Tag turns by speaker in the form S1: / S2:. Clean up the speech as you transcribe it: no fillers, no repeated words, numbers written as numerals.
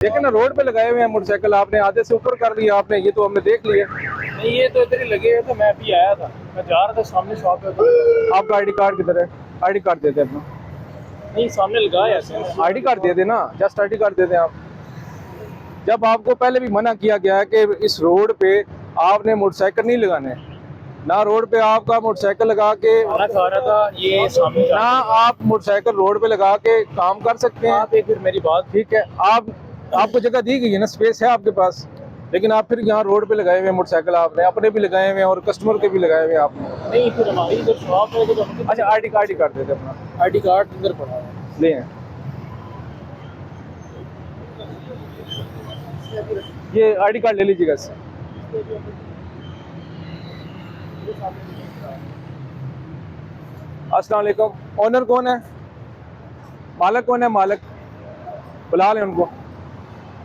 S1: देखे ना, रोड पे लगाए हुए हैं मोटरसाइकिल, आपने आधे से ऊपर कर लिया आपने, ये तो हमने देख लिया।
S2: नहीं ये तो इधर ही लगे हैं, तो मैं भी आया था, मैं जा रहा था सामने शॉप पे।
S1: आपका आईडी कार्ड किधर है? आईडी कार्ड दे दे अपना।
S2: नहीं सामने लगा है ऐसे।
S1: आईडी कार्ड दे देना, जस्ट आईडी कार्ड दे दें आप। जब आपको पहले भी मना किया गया है कि इस रोड पे आपने मोटरसाइकिल नहीं लगाने, ना रोड पे आपका मोटरसाइकिल लगा के,
S2: खाना खा रहा था ये सामने
S1: ना आप मोटरसाइकिल रोड पे लगा के काम कर सकते हैं।
S2: आप एक फिर मेरी बात,
S1: ठीक है, आपको जगह दी गई है ना, स्पेस है आपके पास, लेकिन आप फिर यहाँ रोड पे लगाए हुए हैं मोटरसाइकिल, आपने अपने भी लगाए हुए हैं और कस्टमर के भी लगाए हुए हैं आपने।
S2: नहीं फिर हमारी इधर शॉप है तो
S1: अच्छा, आईडी कार्ड दे दे अपना।
S2: आईडी कार्ड इधर पड़ा है।
S1: ले ये आईडी कार्ड ले लीजिएगा इससे। अस्सलाम वालेकुम। ओनर कौन है? मालिक कौन है? मालिक बुला लें उनको।